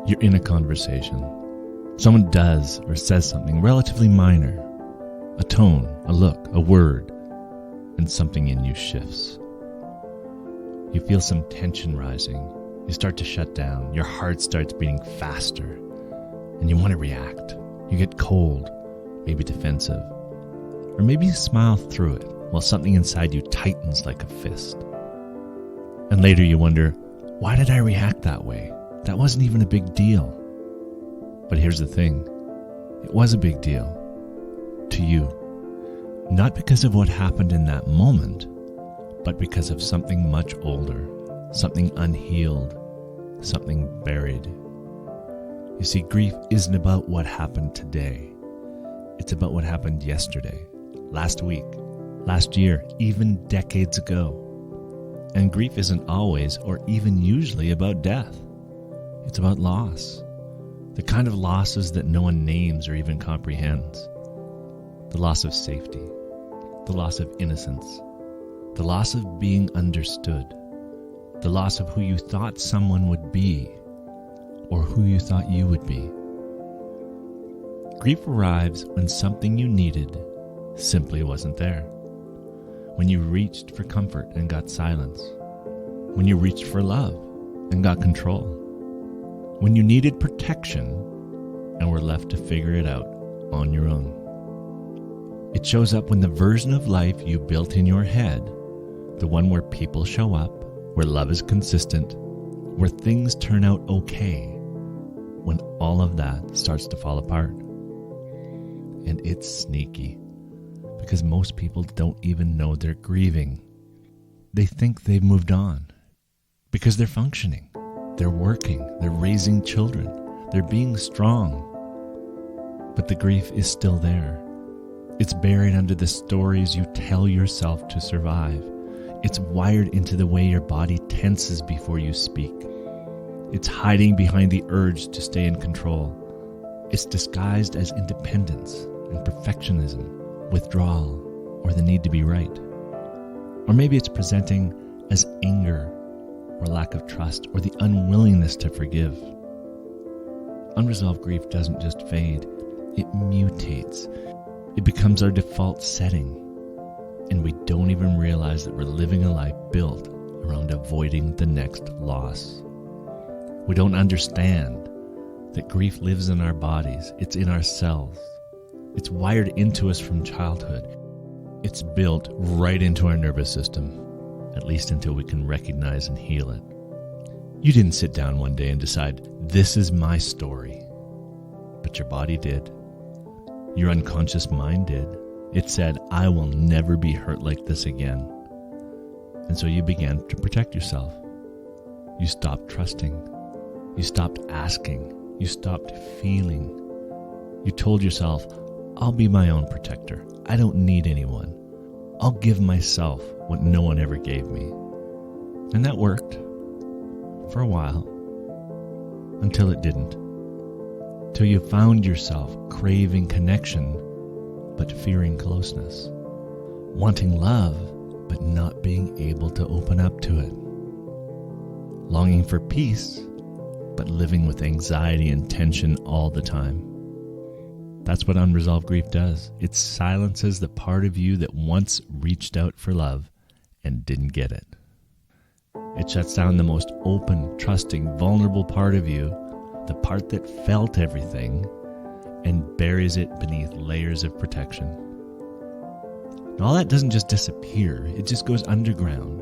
You're in a conversation. Someone does or says something relatively minor. A tone, a look, a word, and something in you shifts. You feel some tension rising. You start to shut down. Your heart starts beating faster. And you want to react. You get cold, maybe defensive. Or maybe you smile through it while something inside you tightens like a fist. And later you wonder, why did I react that way? That wasn't even a big deal. But here's the thing. It was a big deal. To you. Not because of what happened in that moment, but because of something much older, something unhealed, something buried. You see, grief isn't about what happened today. It's about what happened yesterday, last week, last year, even decades ago. And grief isn't always or even usually about death. It's about loss. The kind of losses that no one names or even comprehends. The loss of safety. The loss of innocence. The loss of being understood. The loss of who you thought someone would be or who you thought you would be. Grief arrives when something you needed simply wasn't there. When you reached for comfort and got silence. When you reached for love and got control. When you needed protection and were left to figure it out on your own. It shows up when the version of life you built in your head, the one where people show up, where love is consistent, where things turn out okay, when all of that starts to fall apart. And it's sneaky, because most people don't even know they're grieving. They think they've moved on, because they're functioning, they're working, they're raising children, they're being strong. But the grief is still there. It's buried under the stories you tell yourself to survive. It's wired into the way your body tenses before you speak. It's hiding behind the urge to stay in control. It's disguised as independence and perfectionism, withdrawal, or the need to be right. Or maybe it's presenting as anger or lack of trust or the unwillingness to forgive. Unresolved grief doesn't just fade, it mutates. It becomes our default setting, and we don't even realize that we're living a life built around avoiding the next loss. We don't understand that grief lives in our bodies. It's in our cells. It's wired into us from childhood. It's built right into our nervous system, at least until we can recognize and heal it. You didn't sit down one day and decide, this is my story. But your body did. Your unconscious mind did. It said, I will never be hurt like this again. And so you began to protect yourself. You stopped trusting. You stopped asking. You stopped feeling. You told yourself, I'll be my own protector. I don't need anyone. I'll give myself what no one ever gave me. And that worked for a while, until it didn't. Till you found yourself craving connection, but fearing closeness. Wanting love, but not being able to open up to it. Longing for peace, but living with anxiety and tension all the time. That's what unresolved grief does. It silences the part of you that once reached out for love and didn't get it. It shuts down the most open, trusting, vulnerable part of you, the part that felt everything, and buries it beneath layers of protection. And all that doesn't just disappear, it just goes underground.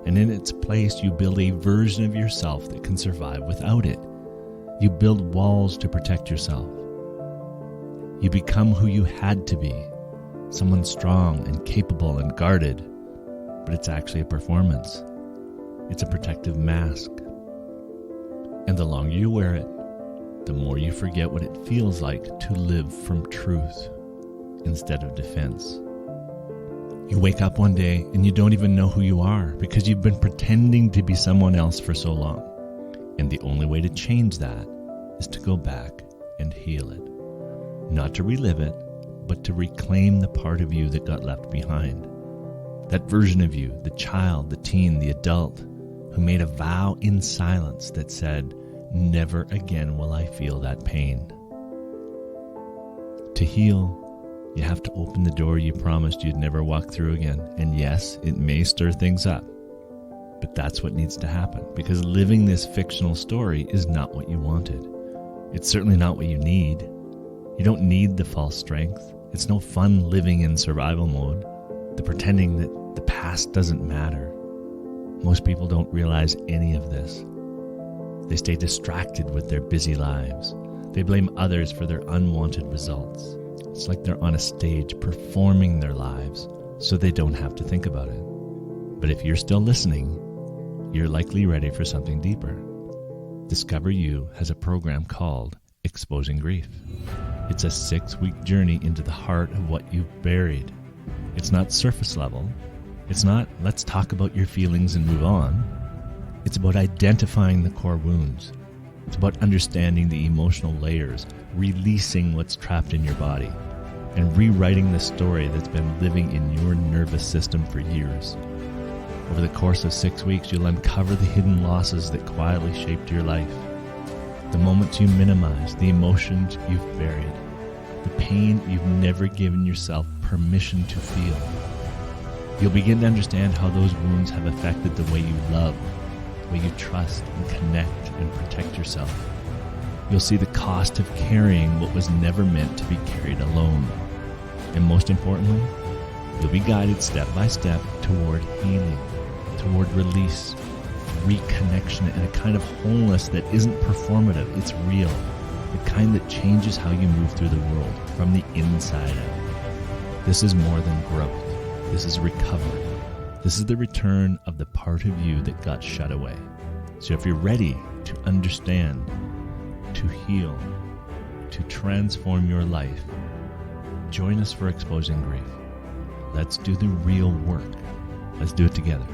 And in its place, you build a version of yourself that can survive without it. You build walls to protect yourself. You become who you had to be, someone strong and capable and guarded, but it's actually a performance. It's a protective mask. And the longer you wear it, the more you forget what it feels like to live from truth instead of defense. You wake up one day and you don't even know who you are because you've been pretending to be someone else for so long. And the only way to change that is to go back and heal it. Not to relive it, but to reclaim the part of you that got left behind. That version of you, the child, the teen, the adult, who made a vow in silence that said, never again will I feel that pain. To heal, you have to open the door you promised you'd never walk through again. And yes, it may stir things up, but that's what needs to happen, because living this fictional story is not what you wanted. It's certainly not what you need. You don't need the false strength. It's no fun living in survival mode, the pretending that the past doesn't matter. Most people don't realize any of this. They stay distracted with their busy lives. They blame others for their unwanted results. It's like they're on a stage performing their lives so they don't have to think about it. But if you're still listening, you're likely ready for something deeper. Discover You has a program called Exposing Grief. It's a 6-week journey into the heart of what you've buried. It's not surface level. It's not, let's talk about your feelings and move on. It's about identifying the core wounds. It's about understanding the emotional layers, releasing what's trapped in your body, and rewriting the story that's been living in your nervous system for years. Over the course of 6 weeks, you'll uncover the hidden losses that quietly shaped your life. The moments you minimized, the emotions you've buried, the pain you've never given yourself permission to feel. You'll begin to understand how those wounds have affected the way you love, the way you trust and connect and protect yourself. You'll see the cost of carrying what was never meant to be carried alone. And most importantly, you'll be guided step by step toward healing, toward release, reconnection, and a kind of wholeness that isn't performative, it's real. The kind that changes how you move through the world from the inside out. This is more than growth. This is recovery. This is the return of the part of you that got shut away. So if you're ready to understand, to heal, to transform your life, join us for Exposing Grief. Let's do the real work. Let's do it together.